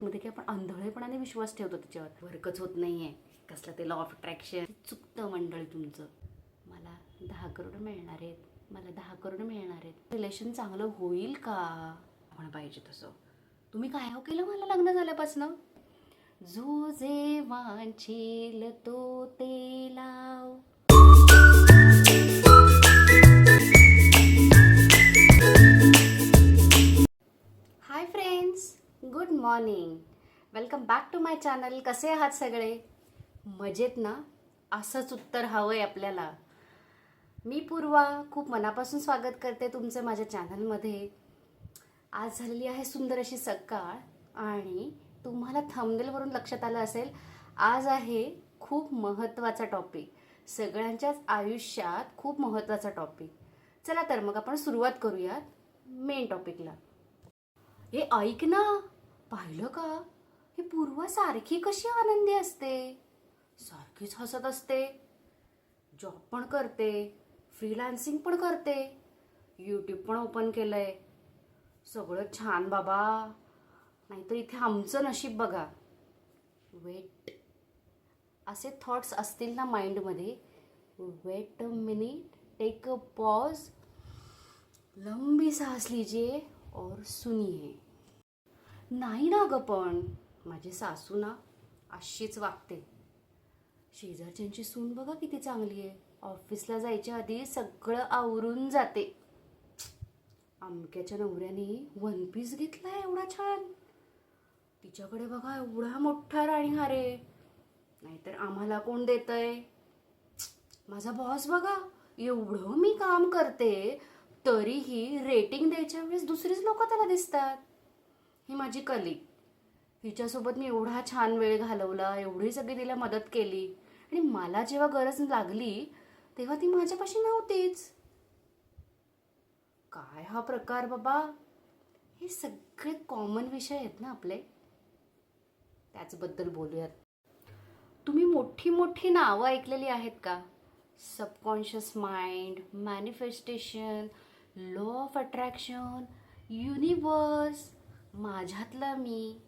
मध्ये की आपण आंधळेपणाने विश्वास ठेवतो त्याच्यावर. वर्कच होत नाहीये, कसलं ते लॉ ऑफ अट्रॅक्शन. चुकतं मंडळी तुमचं. मला 10 करोड मिळणार आहेत, मला 10 करोड मिळणार आहेत. रिलेशन चांगलं होईल का आपण पाहिजे तसं. तुम्ही काय हो केलं मला लग्न झाल्यापासनं. जो जे वांछेल तो ते लाव. Hi friends, good morning. Welcome back to my channel. कसे आहात सगळे? मजेत ना? असंच उत्तर हवं आहे आपल्याला. मी पूर्वा खूप मनापासून स्वागत करते तुमचं माझ्या चॅनलमध्ये. आज झालेली आहे सुंदर अशी सकाळ आणि तुम्हाला थंबनेलवरून लक्षात आलं असेल, आज आहे खूप महत्त्वाचा टॉपिक. सगळ्यांच्याच आयुष्यात खूप महत्त्वाचा टॉपिक. चला तर मग आपण सुरुवात करूयात मेन टॉपिकला. हे ऐक ना, पाहिलं का? ही पूर्वा सारखी कशी आनंदी असते, सारखीच हसत असते. जॉब पण करते, फ्रीलान्सिंग पण करते, यूट्यूब पण ओपन केलंय. सगळं छान बाबा. नाहीतर इथे आमचं नशीब बघा. वेट, असे थॉट्स असतील ना माइंडमध्ये, wait a minute, take a pause, लंबी सांस लीजिए और सुनिए. नाही ना गं, पण माझी सासू ना अशीच वागते. शेजारच्यांची सून बघा किती चांगली आहे. ऑफिसला जायच्या आधी सगळं आवरून जाते. अमक्याच्या नवऱ्याने 1 पीस घेतलाय एवढा छान. तिच्याकडे बघा एवढा मोठा राणीहार आहे. नाहीतर आम्हाला कोण देतंय? माझा बॉस बघा, एवढं मी काम करते तरीही रेटिंग द्यायच्या वेळेस दुसरीच लोक त्याला दिसतात. ही माझी कलीग, हिच्यासोबत मी एवढा छान वेळ घालवला, एवढी सगळी तिला मदत केली आणि मला जेव्हा गरज लागली तेव्हा ती माझ्यापाशी नव्हतीच. काय हा प्रकार बाबा. हे सगळे कॉमन विषय आहेत ना आपले, त्याचबद्दल बोलूयात. तुम्ही मोठी मोठी नावं ऐकलेली आहेत का? Subconscious mind, manifestation, law of attraction, universe, माझ्यातला मी,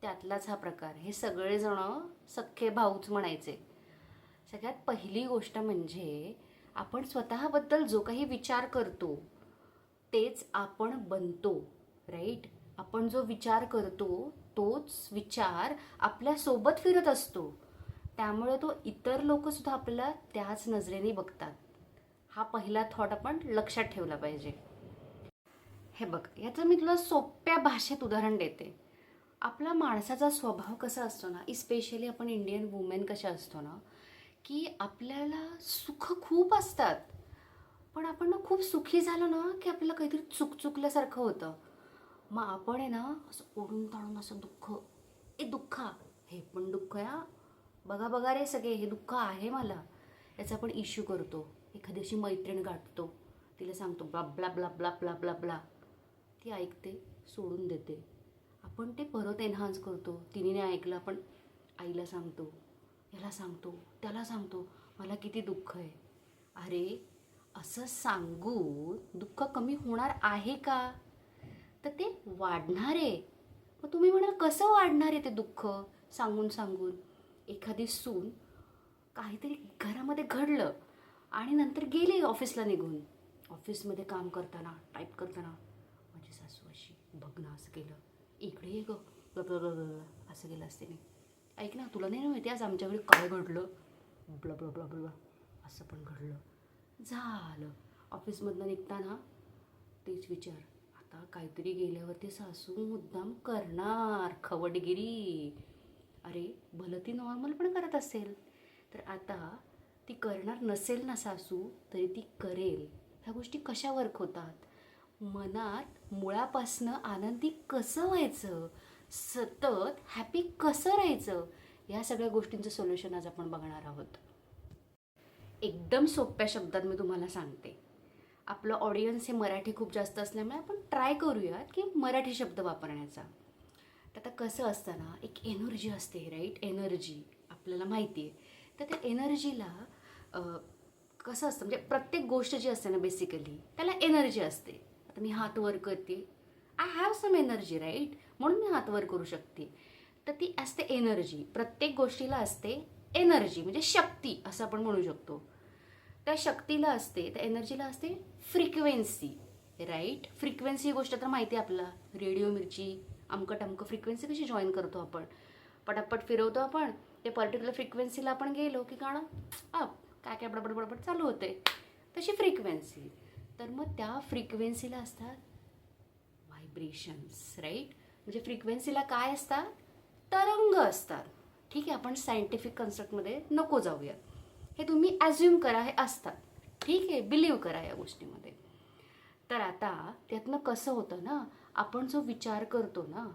त्यातलाच हा प्रकार. हे सगळेजण सख्खे भाऊच म्हणायचे. सगळ्यात पहिली गोष्ट म्हणजे आपण स्वतःबद्दल जो काही विचार करतो तेच आपण बनतो, राईट? आपण जो विचार करतो तोच विचार आपल्यासोबत फिरत असतो. त्यामुळे तो इतर लोकसुद्धा आपल्याला त्याच नजरेने बघतात. हा पहिला थॉट आपण लक्षात ठेवला पाहिजे. हे बघ, याचं मी तुला सोप्या भाषेत उदाहरण देते. आपला माणसाचा स्वभाव कसा असतो ना, इस्पेशली आपण इंडियन वुमेन कशा असतो ना, की आपल्याला सुख खूप असतात, पण आपण ना खूप सुखी झालो ना की आपल्याला काहीतरी चुकल्यासारखं होतं. मग आपण आहे ना असं ओढून ताणून असं दुःख, ए दुःखा, हे पण दुःख या, बघा बघा रे सगळे, हे दुःख आहे मला, याचा आपण इश्यू करतो. एखादी अशी मैत्रीण गाठतो, तिला सांगतो blah blah blah blah blah blah blah, ती ऐकते, सोडून देते. आपण ते परत एन्हान्स करतो. तिने नाही ऐकलं, आपण आईला सांगतो, याला सांगतो, त्याला सांगतो, मला किती दुःख आहे. अरे, असं सांगून दुःख कमी होणार आहे का? तर ते वाढणार आहे. मग तुम्ही म्हणाल कसं वाढणार आहे ते दुःख सांगून सांगून? एखादी सून, काहीतरी घरामध्ये घडलं आणि नंतर गेली ऑफिसला निघून. ऑफिसमध्ये काम करताना, टाईप करताना, माझी सासू अशी, बघ ना असं केलं, इकडे ये गं, असं केलं असते मी. ऐक ना, तुला नाही माहिती आज आमच्याकडे काय घडलं, ब्ला ब्ला ब्ला ब्ला, असं पण घडलं. झालं. ऑफिसमधनं निघताना तेच विचार. आता काहीतरी गेल्यावरती सासू मुद्दाम करणार खवटगिरी. अरे, भलं ती नॉर्मल पण करत असेल, तर आता ती करणार नसेल ना सासू, तरी ती करेल. ह्या गोष्टी कशा वर्क होतात? मनात मुळापासनं आनंदी कसं व्हायचं, सतत हॅपी कसं राहायचं, या सगळ्या गोष्टींचं सोल्युशन आज आपण बघणार आहोत. एकदम सोप्या शब्दात मी तुम्हाला सांगते. आपलं ऑडियन्स हे मराठी खूप जास्त असल्यामुळे आपण ट्राय करूयात की मराठी शब्द वापरण्याचा. तर आता कसं असतं ना, एक एनर्जी असते, राईट? एनर्जी आपल्याला माहिती आहे. तर त्या एनर्जीला कसं असतं, म्हणजे प्रत्येक गोष्ट जी असते ना बेसिकली त्याला एनर्जी असते. आता मी हात वर करते, I have some energy right, म्हणून मी हात वर करू शकते. तर ती असते एनर्जी. प्रत्येक गोष्टीला असते एनर्जी, म्हणजे शक्ती असं आपण म्हणू शकतो. त्या शक्तीला असते, त्या एनर्जीला असते फ्रिक्वेन्सी, राईट. फ्रिक्वेन्सी ही गोष्ट तर माहिती आहे आपल्याला. रेडिओ मिरची अमकं टमकं फ्रिक्वेन्सी कशी जॉईन करतो आपण, पटापट फिरवतो आपण, ते पर्टिक्युलर फ्रिक्वेन्सीला आपण गेलो की गाणं अप, काय काय बडबड बडबड चालू होते, तशी फ्रिक्वेन्सी. तर मग त्या फ्रिक्वेन्सीला असतात व्हायब्रेशन्स, राईट. म्हणजे फ्रिक्वेन्सीला काय असतात, तरंग असतात. ठीक आहे, आपण सायंटिफिक कन्सेप्टमध्ये नको जाऊया, हे तुम्ही ॲज्युम करा, हे असतात. ठीक आहे, बिलीव करा या गोष्टीमध्ये. तर आता त्यातनं कसं होतं ना, आपण जो विचार करतो ना,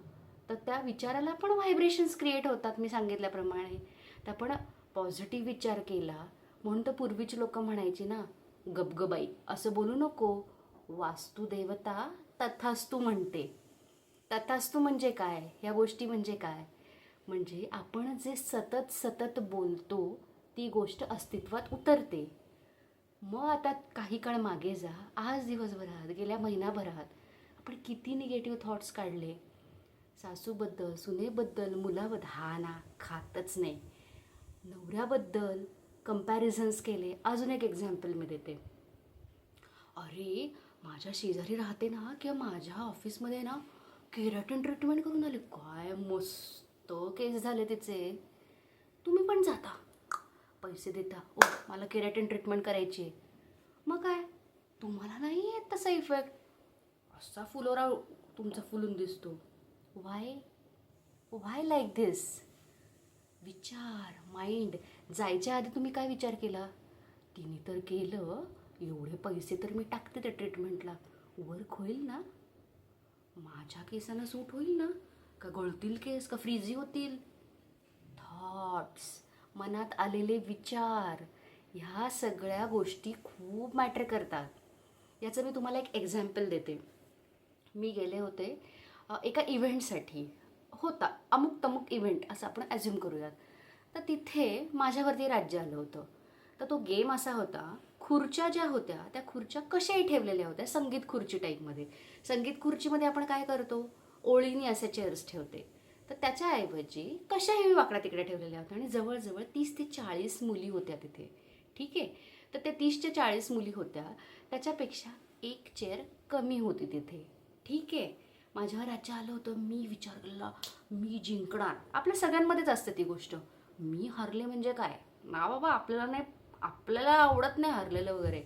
तर त्या विचाराला पण व्हायब्रेशन्स क्रिएट होतात मी सांगितल्याप्रमाणे. तर आपण पॉझिटिव्ह विचार केला म्हणून तर पूर्वीची लोक म्हणायची ना, गबगबाई असं बोलू नको, वास्तुदेवता तथास्तू म्हणते. तथास्तू म्हणजे काय, या गोष्टी म्हणजे काय, म्हणजे आपण जे सतत सतत बोलतो ती गोष्ट अस्तित्वात उतरते. मग आता काही काळ मागे जा, आज दिवसभरात, गेल्या महिनाभरात आपण किती निगेटिव्ह थॉट्स काढले, सासूबद्दल, सुनेबद्दल, मुलाबद्दल, हा ना खातच नाही, नवऱ्याबद्दल कम्पॅरिझन्स केले. अजून एक एक्झाम्पल मी देते. अरे माझ्या शेजारी राहते ना, किंवा माझ्या ऑफिसमध्ये ना केराटिन ट्रीटमेंट करून आले, काय मस्त केस झाले तिचे. तुम्ही पण जाता, पैसे देता, ओ मला केराटिन ट्रीटमेंट करायची आहे. मग काय, तुम्हाला नाही येत तसा इफेक्ट, असा फुलोरा तुमचा फुलून दिसतो. व्हाय व्हाय लाईक दिस. विचार, माइंड. जायच्या आधी तुम्ही काय विचार केला, तिने तर केलं, एवढे पैसे तर मी टाकते त्या ट्रीटमेंटला, वर्क होईल ना, माझ्या केसांना सूट होईल ना, का गळतील केस, का फ्रीजी होतील. थॉट्स, मनात आलेले विचार, ह्या सगळ्या गोष्टी खूप मॅटर करतात. याचं मी तुम्हाला एक एक्झाम्पल देते. मी गेले होते एका इव्हेंटसाठी, होता अमुक तमुक इव्हेंट असं आपण ॲज्युम करूयात. तर तिथे माझ्यावरती राज्य आलं होतं. तर तो गेम असा होता, खुर्च्या ज्या होत्या त्या खुर्च्या कशाही ठेवलेल्या होत्या, संगीत खुर्ची टाईपमध्ये. संगीत खुर्चीमध्ये आपण काय करतो, ओळीने असे चेअर्स ठेवते. तर त्याच्याऐवजी कशाही वाकडा तिकडे ठेवलेल्या होत्या, आणि जवळजवळ 30 ते 40 मुली होत्या तिथे. ठीक आहे, तर त्या 30 ते 40 मुली होत्या, त्याच्यापेक्षा एक चेअर कमी होती तिथे. ठीक आहे, माझ्यावर राज्य आलं होतं. मी विचार केला, मी जिंकणार. आपल्या सगळ्यांमध्येच असते ती गोष्ट, मी हरले म्हणजे काय ना बाबा, आपल्याला नाही, आपल्याला आवडत नाही हरलेलं वगैरे.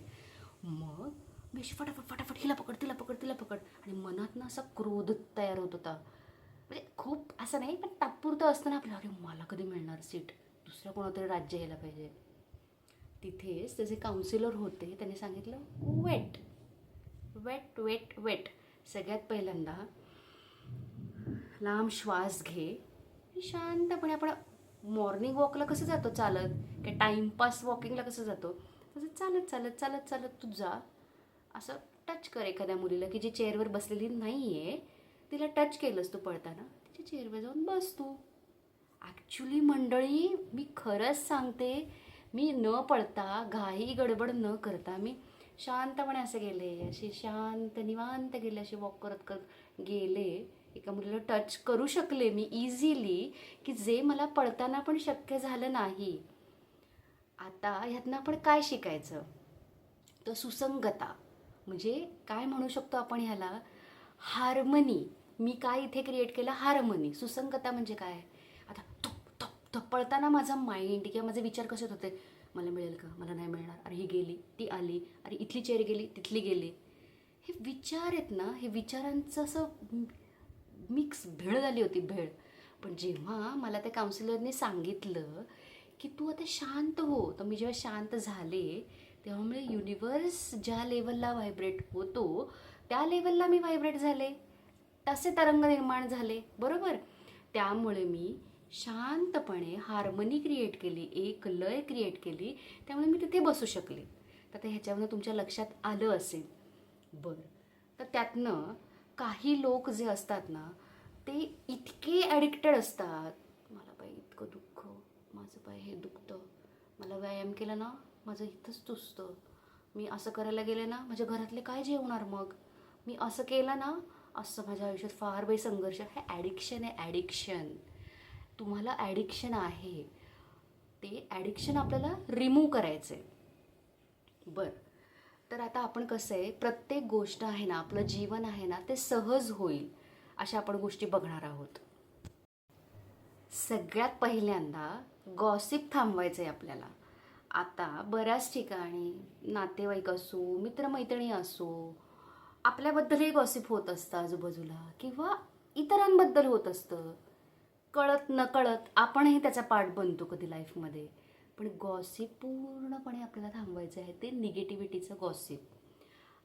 मग मी अशी फटाफट फटाफट, हिला पकड तिला पकड तिला पकड, आणि मनात ना असा क्रोध तयार होत होता. म्हणजे खूप असं नाही, पण तात्पुरतं असतं ना आपलं, अरे मला कधी मिळणार सीट, दुसऱ्या कोणातरी राज्य यायला पाहिजे. तिथेच त्याचे काउन्सिलर होते, त्यांनी सांगितलं वेट वेट वेट वेट. सगळ्यात पहिल्यांदा लांब श्वास घे, शांतपणे. आपण मॉर्निंग वॉकला कसं जातो चालत, काय टाईमपास वॉकिंगला कसं जातो, तसं चालत चालत चालत चालत तू जा. असं टच कर एखाद्या मुलीला की जी चेअरवर बसलेली नाही आहे, तिला टच केलंस तू पळताना, तिच्या चेअरवर जाऊन बस तू. ॲक्च्युली मंडळी, मी खरंच सांगते, मी न पळता, घाई गडबड न करता, मी शांतपणे असे गेले, असे शांत निवांत गेले, असे वॉक करत करत गेले. एका मुलीला टच करू शकले मी इझिली, की जे मला पळताना पण शक्य झालं नाही. आता ह्यातनं आपण काय शिकायचं, तर सुसंगता. म्हणजे काय म्हणू शकतो आपण ह्याला, हार्मनी. मी काय इथे क्रिएट केलं, हार्मनी. सुसंगता म्हणजे काय, आता थप थप थप पळताना माझा माइंड किंवा माझे विचार कसे होते, मला मिळेल का, मला नाही मिळणार, अरे ही गेली ती आली, अरे इथली चेअर गेली तिथली गेली. हे विचार आहेत ना, हे विचारांचं असं मिक्स भेळ झाली होती, भेळ. पण जेव्हा मला त्या काउन्सिलरने सांगितलं की तू आता शांत हो, तर मी जेव्हा शांत झाले, त्यामुळे युनिवर्स ज्या लेवलला व्हायब्रेट होतो त्या लेवलला मी व्हायब्रेट झाले, तसे तरंग निर्माण झाले, बरोबर. त्यामुळे मी शांतपणे हार्मनी क्रिएट केली, एक लय क्रिएट केली, त्यामुळे मी तिथे बसू शकले. तर ते ह्याच्यावरनं तुमच्या लक्षात आलं असेल. बरं, तर त्यातनं काही लोक जे असतात ना, ते इतके ॲडिक्टेड असतात, मला बाई इतकं दुःख, माझं पाय हे दुखतं, मला व्यायाम केला ना माझं इथंच तुसतं, मी असं करायला गेले ना माझ्या घरातले काय जेवणार, मग मी असं केलं ना असं माझ्या आयुष्यात फार बाई संघर्ष. हे ॲडिक्शन आहे, ॲडिक्शन. तुम्हाला ॲडिक्शन आहे, ते ॲडिक्शन आपल्याला रिमूव्ह करायचं आहे. बरं, तर आता आपण कसं आहे, प्रत्येक गोष्ट आहे ना, आपलं जीवन आहे ना, ते सहज होईल अशा आपण गोष्टी बघणार आहोत. सगळ्यात पहिल्यांदा गॉसिप थांबवायचं आहे आपल्याला. आता बऱ्याच ठिकाणी नातेवाईक असो, मित्रमैत्रिणी असो, आपल्याबद्दलही गॉसिप होत असतं आजूबाजूला, किंवा इतरांबद्दल होत असतं. कळत नकळत आपणही त्याचा पार्ट बनतो कधी लाईफमध्ये. पण गॉसिप पूर्णपणे आपल्याला थांबवायचं आहे, ते निगेटिव्हिटीचं गॉसिप.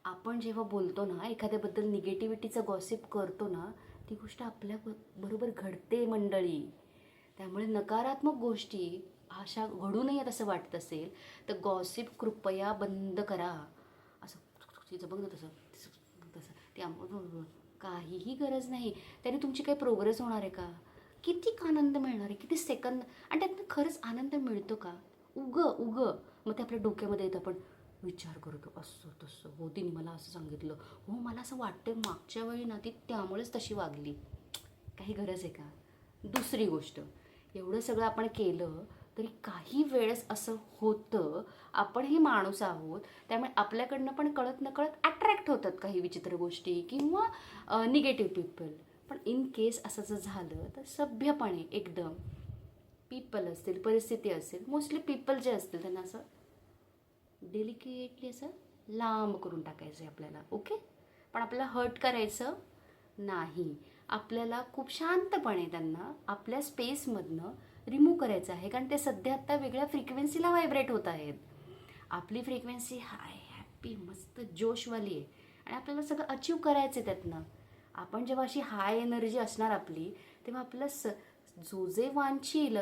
आपण जेव्हा बोलतो ना, एखाद्याबद्दल निगेटिव्हिटीचं गॉसिप करतो ना, ती गोष्ट आपल्या बरोबर घडते मंडळी. त्यामुळे नकारात्मक गोष्टी अशा घडू नयेत असं वाटत असेल तर गॉसिप कृपया बंद करा. असं तिचं बघ ना, तसं तसं ते काहीही गरज नाही. त्याने तुमची काही प्रोग्रेस होणार आहे का? किती आनंद मिळणार आहे, किती सेकंद, आणि त्यातनं खरंच आनंद मिळतो का? मग ते आपल्या डोक्यामध्ये येतं, आपण विचार करतो असं तसं, हो तिने मला असं सांगितलं, हो मला असं वाटतं मागच्या वेळी ना ती त्यामुळेच तशी वागली. काही गरज आहे का? दुसरी गोष्ट, एवढं सगळं आपण केलं तरी काही वेळेस असं होतं, आपणही माणूस आहोत, त्यामुळे आपल्याकडनं पण कळत नकळत अट्रॅक्ट होतात काही विचित्र गोष्टी किंवा निगेटिव्ह पीपल. पण इन केस असं जर झालं तर सभ्यपणे एकदम, पीपल असतील, परिस्थिती असेल, मोस्टली पीपल जे असतील त्यांना असं डेलिकेटली असं लांब करून टाकायचं आहे आपल्याला. ओके, पण आपल्याला हर्ट करायचं नाही. आपल्याला खूप शांतपणे त्यांना आपल्या स्पेसमधनं रिमूव्ह करायचं आहे, कारण ते सध्या आत्ता वेगळ्या फ्रिक्वेन्सीला व्हायब्रेट होत आहेत. आपली फ्रिक्वेन्सी हाय, हॅपी, मस्त जोशवाली आहे, आणि आपल्याला सगळं अचीव करायचं आहे त्यातनं. आपण जेव्हा अशी हाय एनर्जी असणार आपली, तेव्हा आपलं जो जे वांछील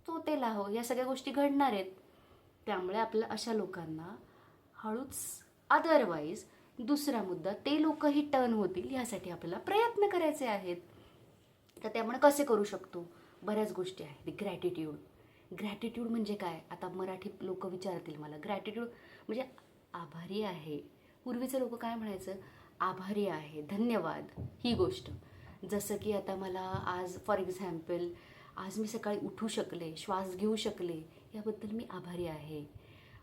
तो ते लाहो, या सगळ्या गोष्टी घडणार आहेत. त्यामुळे आपल्याला अशा लोकांना हळूच, अदरवाईज दुसरा मुद्दा, ते लोकही टर्न होतील यासाठी आपल्याला प्रयत्न करायचे आहेत. तर त्यामुळे कसे करू शकतो? बऱ्याच गोष्टी आहेत. ग्रॅटिट्यूड. ग्रॅटिट्यूड म्हणजे काय? आता मराठी लोक विचारतील मला, ग्रॅटिट्यूड म्हणजे आभारी आहे. पूर्वीचे लोक काय म्हणायचं? आभारी आहे, धन्यवाद. ही गोष्ट, जसं की आता मला आज फॉर एक्झाम्पल, आज मी सकाळी उठू शकले, श्वास घेऊ शकले, याबद्दल मी आभारी आहे.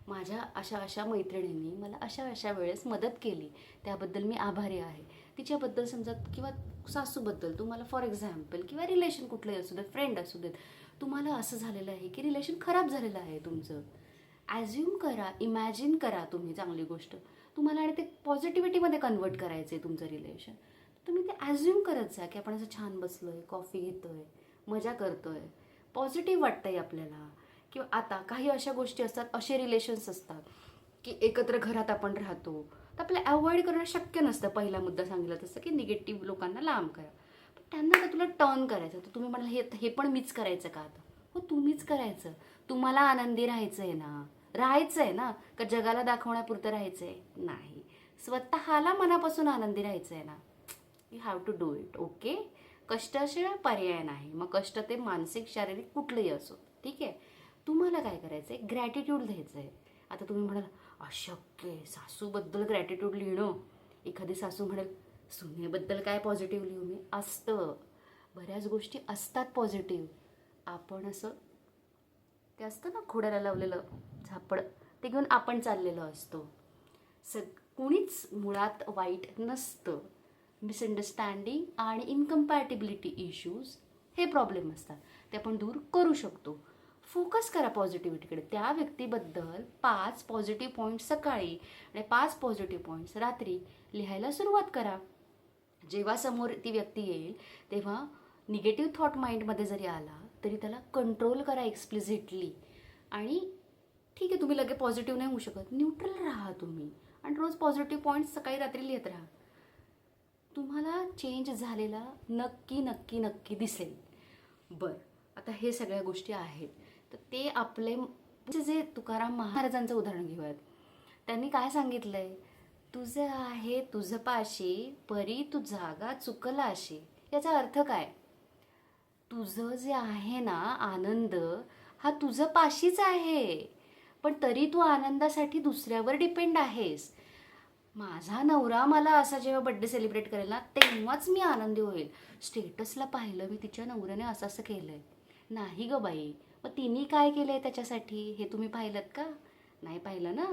माझ्या अशा अशा मैत्रिणींनी मला अशा अशा वेळेस मदत केली, त्याबद्दल मी आभारी आहे. तिच्याबद्दल समजा, किंवा सासूबद्दल तुम्हाला फॉर एक्झाम्पल, किंवा रिलेशन कुठलंही असू देत, फ्रेंड असू देत, तुम्हाला असं झालेलं आहे की रिलेशन खराब झालेलं आहे तुमचं. ॲज्युम करा, इमॅजिन करा तुम्ही चांगली गोष्ट तुम्हाला, आणि ते पॉझिटिव्हिटीमध्ये कन्वर्ट करायचं आहे तुमचं रिलेशन. तुम्ही ते ॲज्युम करत जा की आपण असं छान बसलो आहे, कॉफी घेतो आहे, मजा करतो आहे, पॉझिटिव्ह वाटतं आहे आपल्याला. किंवा आता काही अशा गोष्टी असतात, असे रिलेशन्स असतात की एकत्र घरात आपण राहतो, तर आपल्याला अवॉइड करणं शक्य नसतं. पहिला मुद्दा सांगितला तसं की निगेटिव्ह लोकांना लांब करा. पण त्यांना तर तुला टर्न करायचं, तर तुम्ही म्हणाल हे पण मीच करायचं का आता? हो, तुम्हीच करायचं. तुम्हाला आनंदी राहायचं आहे ना, राहायचं आहे ना, का जगाला दाखवण्यापुरतं राहायचं आहे? नाही, स्वतःला मनापासून आनंदी राहायचं आहे ना. You have to do it. Okay, कष्टाशिवाय पर्याय नाही. मग कष्ट ते मानसिक, शारीरिक कुठलंही असो, ठीक आहे. तुम्हाला काय करायचं आहे? ग्रॅटिट्यूड द्यायचं आहे. आता तुम्ही म्हणाल अशक्य आहे सासूबद्दल ग्रॅटिट्यूड लिहिणं. एखादी सासू म्हणेल सुनेबद्दल काय पॉझिटिव्ह लिहू मी? असतं, बऱ्याच गोष्टी असतात पॉझिटिव्ह. आपण असं, ते असतं ना खोड्याला लावलेलं झापड, ते घेऊन आपण चाललेलो असतो. कुणीच मुळात वाईट नसतं. मिसअंडरस्टँडिंग आणि इनकम्पॅटिबिलिटी इश्यूज हे प्रॉब्लेम असतात, ते आपण दूर करू शकतो. फोकस करा पॉझिटिव्हिटीकडे. त्या व्यक्तीबद्दल 5 पॉझिटिव्ह पॉईंट्स सकाळी आणि 5 पॉझिटिव्ह पॉईंट्स रात्री लिहायला सुरुवात करा. जेव्हा समोर ती व्यक्ती येईल तेव्हा निगेटिव्ह थॉट माइंडमध्ये जरी आला तरी त्याला कंट्रोल करा एक्सप्लिसिटली. आणि ठीक आहे, तुम्ही लगे पॉझिटिव्ह नाही होऊ शकत, न्यूट्रल राहा तुम्ही, आणि रोज पॉझिटिव्ह पॉईंट्स सकाळी रात्री लिहित राहा. तुम्हाला चेंज झालेला नक्की नक्की नक्की दिसेल. बरं, आता हे सगळ्या गोष्टी आहेत, तर ते आपले जे तुकाराम महाराजांचं उदाहरण घेऊयात. त्यांनी काय सांगितलं आहे? तुझं आहे तुझं पाशी, परी तू जागा चुकलाशी. याचा अर्थ काय? तुझं जे आहे ना आनंद, हा तुझं पाशीच आहे, पण तरी तू आनंदासाठी दुसऱ्यावर डिपेंड आहेस. माझा नवरा मला असा जेव्हा बड्डे सेलिब्रेट करेल ना तेव्हाच मी आनंदी होईल. स्टेटसला पाहिलं मी तिच्या नवऱ्याने असं असं केलंय. नाही ग बाई, मग तिने काय केलंय त्याच्यासाठी हे तुम्ही पाहिलंत का? नाही पाहिलं ना.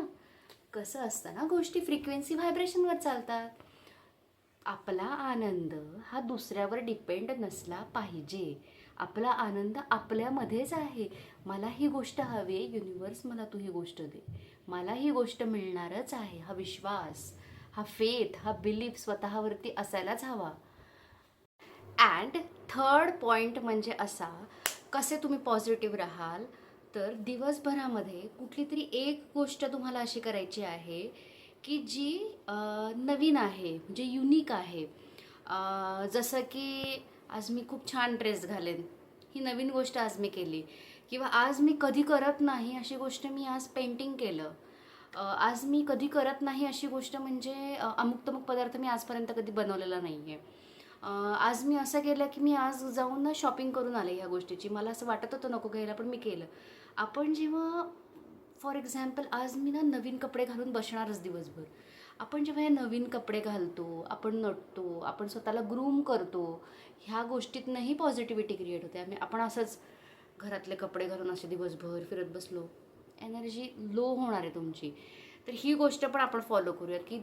कसं असतं ना, गोष्टी फ्रिक्वेन्सी व्हायब्रेशनवर चालतात. आपला आनंद हा दुसऱ्यावर डिपेंड नसला पाहिजे. आपला आनंद आपल्यामध्येच आहे. मला ही गोष्ट हवी, युनिवर्स मला तू ही गोष्ट दे, मला ही गोष्ट मिळणारच आहे. हा विश्वास, हा फेथ, हा बिलीफ स्वतःवरती असायलाच हवा. अँड थर्ड पॉईंट म्हणजे असा, कसे तुम्ही पॉझिटिव्ह राहाल, तर दिवसभरामध्ये कुठली तरी एक गोष्ट तुम्हाला अशी करायची आहे की जी नवीन आहे, म्हणजे युनिक आहे. जसं की आज मी खूप छान ड्रेस घालेन, ही नवीन गोष्ट आज मी केली. किंवा आज मी कधी करत नाही अशी गोष्ट मी आज पेंटिंग केलं. आज मी कधी करत नाही अशी गोष्ट म्हणजे अमुक तमुक पदार्थ मी आजपर्यंत कधी बनवलेला नाही आहे. आज मी असं केलं की मी आज जाऊन ना शॉपिंग करून आले ह्या गोष्टीची. मला असं वाटत होतं नको घ्यायला, पण मी केलं. आपण जेव्हा फॉर एक्झाम्पल आज मी ना नवीन कपडे घालून बसणारच दिवसभर. आपण जेव्हा हे नवीन कपडे घालतो, आपण नटतो, आपण स्वतःला ग्रूम करतो, ह्या गोष्टीतनंही पॉझिटिव्हिटी क्रिएट होते. आपण असंच घरातले कपडे घालून असे दिवसभर फिरत बसलो, एनर्जी लो होणार आहे तुमची. तर ही गोष्ट पण आपण फॉलो करूयात की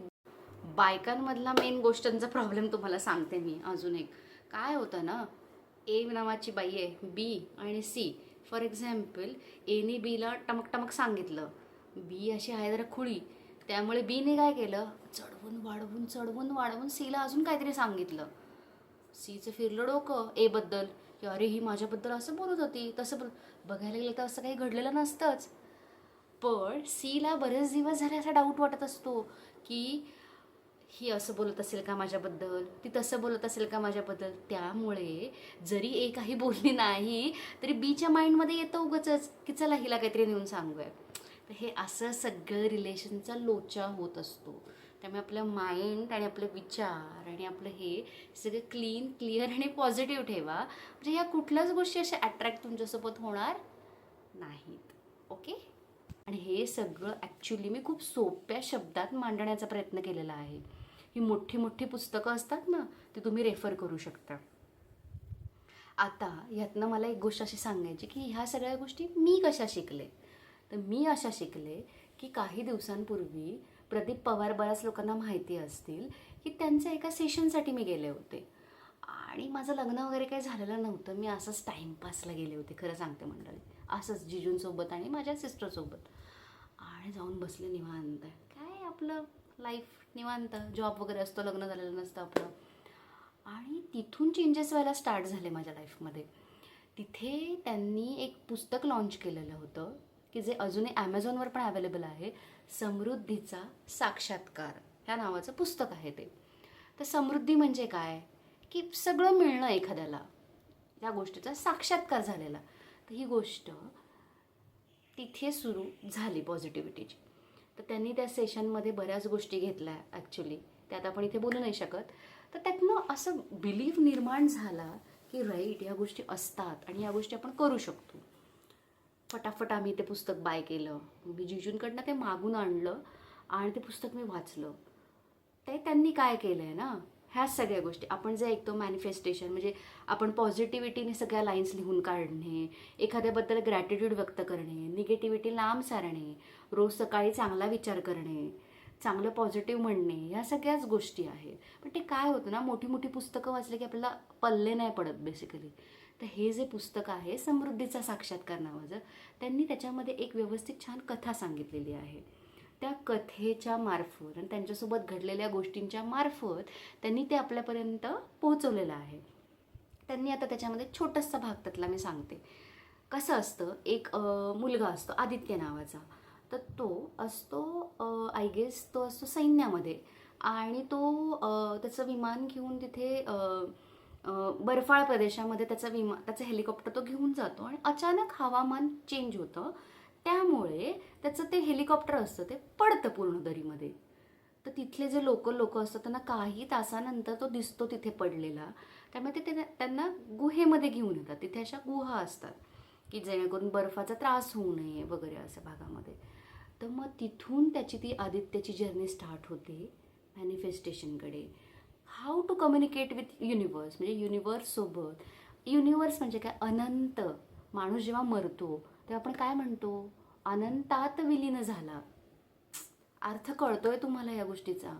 बायकांमधला मेन गोष्टींचा प्रॉब्लेम तुम्हाला सांगते मी अजून एक. काय होतं ना, ए नावाची बाई आहे, बी आणि सी. फॉर एक्झाम्पल एने बीला टमक टमक सांगितलं, बी अशी आहे जरा खुळी, त्यामुळे बीने काय केलं, चढवून वाढवून सीला अजून काहीतरी सांगितलं. सीचं फिरलं डोकं एबद्दल, की अरे ही माझ्याबद्दल असं बोलत होती, तसं बघायला गेलं तर असं काही घडलेलं नसतंच. पण सीला बरेच दिवस झाले असा डाऊट वाटत असतो की ही असं बोलत असेल का माझ्याबद्दल, ती तसं बोलत असेल का माझ्याबद्दल. त्यामुळे जरी ए काही बोलली नाही तरी बीच्या माइंडमध्ये येतं उगाचच की चला हिला काहीतरी नेऊन सांगूया. तर हे असं सगळं रिलेशनचा लोचा होत असतो. त्यामुळे आपलं माइंड आणि आपले विचार आणि आपलं हे सगळं क्लिअर आणि पॉझिटिव्ह ठेवा, म्हणजे या कुठल्याच गोष्टी अशा अट्रॅक्ट तुमच्यासोबत होणार नाहीत. ओके. आणि हे सगळं ॲक्च्युली मी खूप सोप्या शब्दात मांडण्याचा प्रयत्न केलेला आहे. ही मोठी मोठी पुस्तकं असतात ना, ती तुम्ही रेफर करू शकता. आता ह्यातनं मला एक गोष्ट अशी सांगायची की ह्या सगळ्या गोष्टी मी कशा शिकले. तर मी अशा शिकले की काही दिवसांपूर्वी प्रदीप पवार, बऱ्याच लोकांना माहिती असतील की त्यांच्या एका सेशनसाठी मी गेले होते. आणि माझं लग्न वगैरे काही झालेलं नव्हतं. मी असंच टाईमपासला गेले होते, खरं सांगते मंडळी. असंच जिजूंसोबत आणि माझ्या सिस्टरसोबत. आणि जाऊन बसले निवांत. काय आपलं लाईफ निवांत, जॉब वगैरे असतो, लग्न झालेलं नसतं आपलं. आणि तिथून चेंजेस व्हायला स्टार्ट झाले माझ्या लाईफमध्ये. तिथे त्यांनी एक पुस्तक लॉन्च केलेलं होतं की जे अजूनही ॲमेझॉनवर पण अवेलेबल आहे. समृद्धीचा साक्षात्कार ह्या नावाचं पुस्तक आहे ते. तर समृद्धी म्हणजे काय, की सगळं मिळणं एखाद्याला, या गोष्टीचा साक्षात्कार झालेला. तर ही गोष्ट तिथे सुरू झाली पॉझिटिव्हिटीची. तर त्यांनी त्या सेशनमध्ये बऱ्याच गोष्टी घेतल्या ॲक्च्युली, त्यात आपण इथे बोलू नाही शकत. तर त्यातनं असं बिलीफ निर्माण झाला की राईट, ह्या गोष्टी असतात आणि या गोष्टी आपण करू शकतो. फटाफट आम्ही ते पुस्तक बाय केलं. मी जिजूंकडनं ते मागून आणलं आणि ते पुस्तक मी वाचलं. ते त्यांनी काय केलं आहे ना, ह्या सगळ्या गोष्टी आपण जे ऐकतो, मॅनिफेस्टेशन म्हणजे आपण पॉझिटिव्हिटीने सगळ्या लाईन्स लिहून काढणे, एखाद्याबद्दल ग्रॅटिट्यूड व्यक्त करणे, निगेटिव्हिटी लांब सारणे, रोज सकाळी चांगला विचार करणे, चांगलं पॉझिटिव्ह म्हणणे, ह्या सगळ्याच गोष्टी आहेत. पण ते काय होतं ना, मोठी मोठी पुस्तकं वाचले की आपल्याला पल्ले नाही पडत बेसिकली. तर हे जे पुस्तक आहे समृद्धीचा साक्षात्कार नावाचं, त्यांनी त्याच्यामध्ये एक व्यवस्थित छान कथा सांगितलेली आहे. त्या कथेच्या मार्फत आणि त्यांच्यासोबत घडलेल्या गोष्टींच्या मार्फत त्यांनी ते आपल्यापर्यंत पोहोचवलेलं आहे. त्यांनी आता त्याच्यामध्ये छोटासा भाग त्यातला मी सांगते. कसं असतं, एक मुलगा असतो आदित्य नावाचा. तर तो असतो आय गेस तो असतो सैन्यामध्ये. आणि तो त्याचं विमान घेऊन तिथे बर्फाळ प्रदेशामध्ये त्याचं हेलिकॉप्टर तो घेऊन जातो आणि अचानक हवामान चेंज होतं. त्यामुळे त्याचं ते हेलिकॉप्टर असतं ते पडतं पूर्ण दरीमध्ये. तर तिथले जे लोकल लोक असतात त्यांना काही तासानंतर तो दिसतो तिथे पडलेला. त्यामुळे ते त्यांना गुहेमध्ये घेऊन येतात. तिथे अशा गुहा असतात की जेणेकरून बर्फाचा त्रास होऊ नये वगैरे असं भागामध्ये. तर मग तिथून त्याची ती आदित्याची जर्नी स्टार्ट होते मॅनिफेस्टेशनकडे. How to communicate with universe, म्हणजे युनिवर्ससोबत. युनिवर्स म्हणजे काय? अनंत. माणूस जेव्हा मरतो तेव्हा आपण काय म्हणतो? अनंतात विलीन झाला. अर्थ कळतोय तुम्हाला या गोष्टीचा?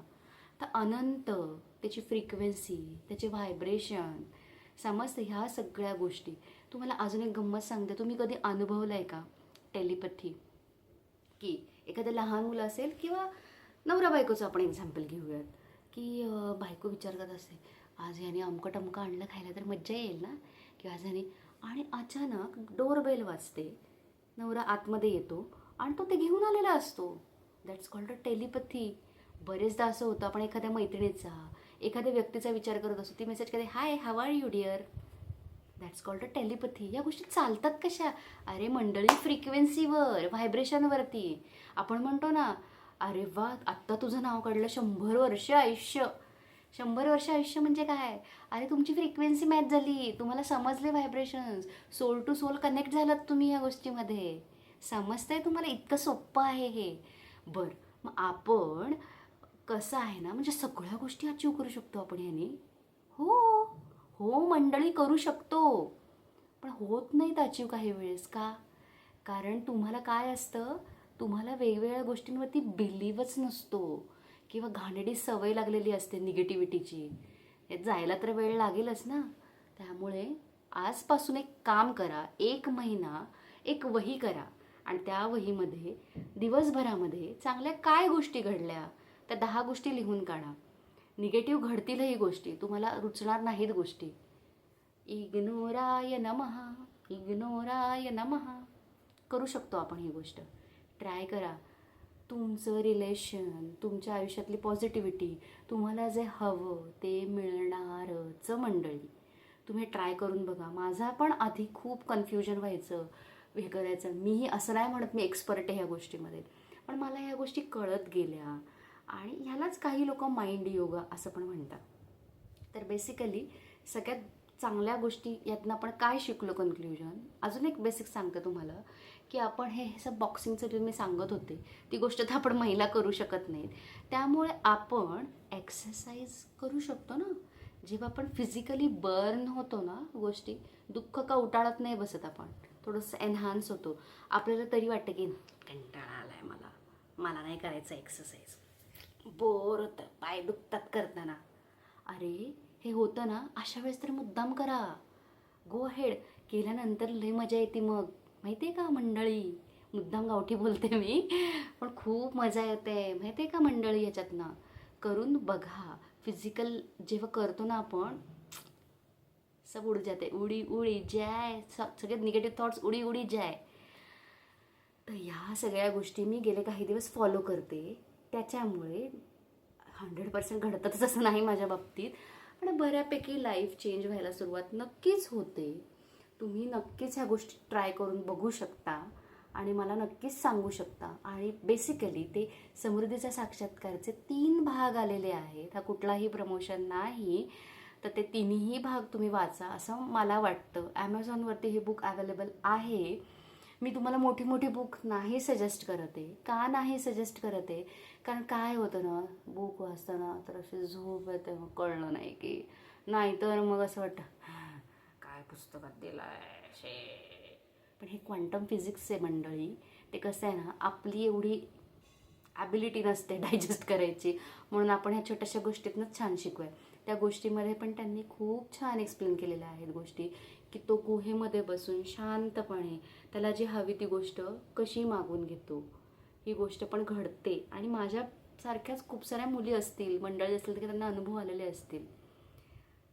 तर अनंत, त्याची फ्रिक्वेन्सी, त्याचे व्हायब्रेशन, समजतं ह्या सगळ्या गोष्टी. तुम्हाला अजून एक गंमत सांगते. तुम्ही कधी अनुभवलं आहे का टेलिपॅथी? की एखादं लहान मुलं असेल किंवा नवरा बायकोचं आपण एक्झाम्पल घेऊयात, की बायको विचार करत असते, आज ह्याने अमकं टमकं आणलं खायला तर मज्जा येईल ना, किंवा आज ह्याने, आणि अचानक डोरबेल वाजते, नवरा आतमध्ये येतो आणि तो ते घेऊन आलेला असतो. That's called a telepathy. बरेचदा असं होतं, आपण एखाद्या मैत्रिणीचा, एखाद्या व्यक्तीचा विचार करत असतो, ती मेसेज करते, hi how are you dear. That's called a telepathy. या गोष्टी चालतात कशा? अरे मंडळी, फ्रिक्वेन्सीवर, व्हायब्रेशनवरती. आपण म्हणतो ना, अरे वा, आत्ता तुझं नाव काढलं, 100 वर्ष आयुष्य. 100 वर्ष आयुष्य म्हणजे काय? अरे तुमची फ्रिक्वेन्सी मॅच झाली, तुम्हाला समजले vibrations, soul to soul connect झालात तुम्ही या गोष्टीमध्ये. समजतंय तुम्हाला? इतकं सोपं आहे हे. बरं, मग आपण कसं आहे ना, म्हणजे सगळ्या गोष्टी अचीव करू शकतो आपण ह्याने. हो हो मंडळी, करू शकतो. पण होत नाहीत अचीव काही वेळेस. का? कारण तुम्हाला काय असतं, तुम्हाला वेगवेगळ्या गोष्टींवरती बिलीवच नसतो, किंवा घाणेरडी सवय लागलेली असते निगेटिव्हिटीची. हे जायला तर वेळ लागेलच ना. त्यामुळे आजपासून एक काम करा, 1 महिना एक वही करा, आणि त्या वहीमध्ये दिवसभरामध्ये चांगल्या काय गोष्टी घडल्या त्या 10 गोष्टी लिहून काढा. निगेटिव्ह घडतीलही गोष्टी, तुम्हाला रुचणार नाहीत गोष्टी. इग्नोराय नमः, इग्नोराय नमः. करू शकतो आपण ही गोष्ट. ट्राय करा. तुमचं रिलेशन, तुमच्या आयुष्यातली पॉझिटिव्हिटी, तुम्हाला जे हवं ते मिळणारच मंडळी. तुम्ही ट्राय करून बघा. माझा पण आधी खूप कन्फ्युजन व्हायचं, हे करायचं. मीही असं नाही म्हणत मी एक्सपर्ट आहे ह्या गोष्टीमध्ये, पण मला ह्या गोष्टी कळत गेल्या, आणि ह्यालाच काही लोक माइंड योगा असं पण म्हणतात. तर बेसिकली सगळ्यात चांगल्या गोष्टी यातनं आपण काय शिकलो, कन्क्ल्युजन. अजून एक बेसिक सांगते तुम्हाला, की आपण हे असं बॉक्सिंगचं जे मी सांगत होते, ती गोष्ट तर आपण महिला करू शकत नाहीत. त्यामुळे आपण एक्सरसाइज करू शकतो ना. जेव्हा आपण फिजिकली बर्न होतो ना गोष्टी, दुःख का उटाळत नाही बसत आपण, थोडंसं एन्हान्स होतो. आपल्याला तरी वाटतं की कंटाळा आला आहे मला, मला नाही करायचं एक्सरसाइज, बोर होतं, पाय दुखतात करताना. अरे हे होतं ना, अशा वेळेस तरी मुद्दाम करा. गो हेड. केल्यानंतर लय मजा येते मग, माहिती आहे का मंडळी. मुद्दाम गावठी बोलते मी, पण खूप मजा येते माहिती आहे का मंडळी. ह्याच्यातनं करून बघा. फिजिकल जेव्हा करतो ना आपण, सब उड जाते, उडी उडी जाय, सगळे निगेटिव्ह थॉट्स उडी उडी जाय. तर ह्या सगळ्या गोष्टी मी गेले काही दिवस फॉलो करते. त्याच्यामुळे 100% घडतातच असं नाही माझ्या बाबतीत, पण बऱ्यापैकी लाईफ चेंज व्हायला सुरुवात नक्कीच होते. तुम्ही नक्कीच ह्या गोष्टी ट्राय करून बघू शकता, आणि मला नक्कीच सांगू शकता. आणि बेसिकली ते समृद्धीच्या साक्षात्कारचे 3 भाग आलेले आहेत. हा कुठलाही प्रमोशन नाही, तर ते 3ही भाग तुम्ही वाचा असं मला वाटतं. ॲमेझॉनवरती हे बुक अवेलेबल आहे. मी तुम्हाला मोठी मोठी बुक नाही सजेस्ट करत आहे. का नाही सजेस्ट करत आहे? कारण काय होतं ना, बुक वाचताना तर अशी झोप येते, मग कळलं नाही की, नाहीतर मग असं वाटतं काय पुस्तकात दिलं आहे शे. पण हे क्वांटम फिजिक्स आहे मंडळी. ते कसं आहे ना, आपली एवढी ॲबिलिटी नसते डायजेस्ट करायची, म्हणून आपण ह्या छोट्याशा गोष्टीतनंच छान शिकूया. त्या गोष्टीमध्ये पण त्यांनी खूप छान एक्सप्लेन केलेल्या आहेत गोष्टी, की तो गुहेमध्ये बसून शांतपणे त्याला जी हवी ती गोष्ट कशी मागून घेतो. ही गोष्ट पण घडते, आणि माझ्यासारख्याच खूप साऱ्या मुली असतील, मंडळी असतील, की त्यांना अनुभव आलेले असतील.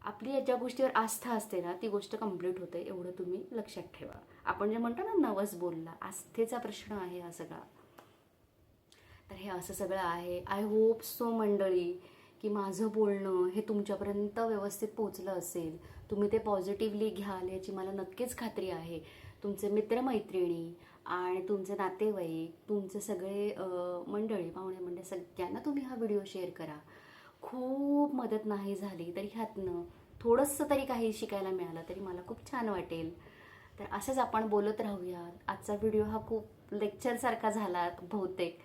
आपली ज्या गोष्टीवर आस्था असते ना, ती गोष्ट कंप्लीट होते, एवढं तुम्ही लक्षात ठेवा. आपण जे म्हणतो ना, नवस बोलला, आस्थेचा प्रश्न आहे हा सगळा. तर हे असं सगळं आहे. आय होप सो मंडळी, की माझं बोलणं हे तुमच्यापर्यंत व्यवस्थित पोचलं असेल. तुम्ही ते पॉझिटिव्हली घ्याल याची मला नक्कीच खात्री आहे. तुमचे मित्रमैत्रिणी आणि तुमचे नातेवाईक, तुमचे सगळे मंडळी, पाहुणे म्हणजे सगळ्यांना तुम्ही हा व्हिडिओ शेअर करा. खूप मदत नाही झाली तरी ह्यातनं थोडंसं तरी काही शिकायला मिळालं तरी मला खूप छान वाटेल. तर असंच आपण बोलत राहूया. आजचा व्हिडिओ हा खूप लेक्चरसारखा झाला बहुतेक,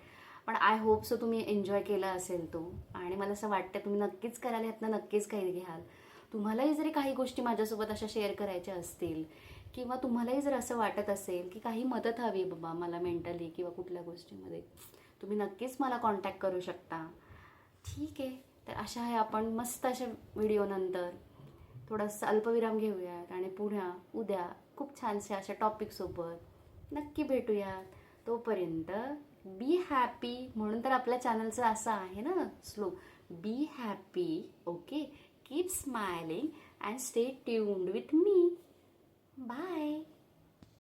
पण आय होप सो तुम्ही एन्जॉय केला असेल तो. आणि मला असं वाटतं तुम्ही नक्कीच कराल, यातनं नक्कीच काही घ्याल. तुम्हालाही जरी काही गोष्टी माझ्यासोबत अशा शेअर करायच्या असतील, किंवा तुम्हालाही जर असं वाटत असेल की काही मदत हवी आहे बाबा मला मेंटली किंवा कुठल्या गोष्टीमध्ये, तुम्ही नक्कीच मला कॉन्टॅक्ट करू शकता. ठीक आहे, तर अशा आहे आपण मस्त अशा व्हिडिओनंतर थोडासा अल्पविराम घेऊयात आणि पुन्हा उद्या खूप छानशा अशा टॉपिकसोबत नक्की भेटूयात. तोपर्यंत बी हॅपी, म्हणून तर आपल्या चॅनलचं असं आहे ना slogan, be happy. Okay, keep smiling and stay tuned with me. Bye.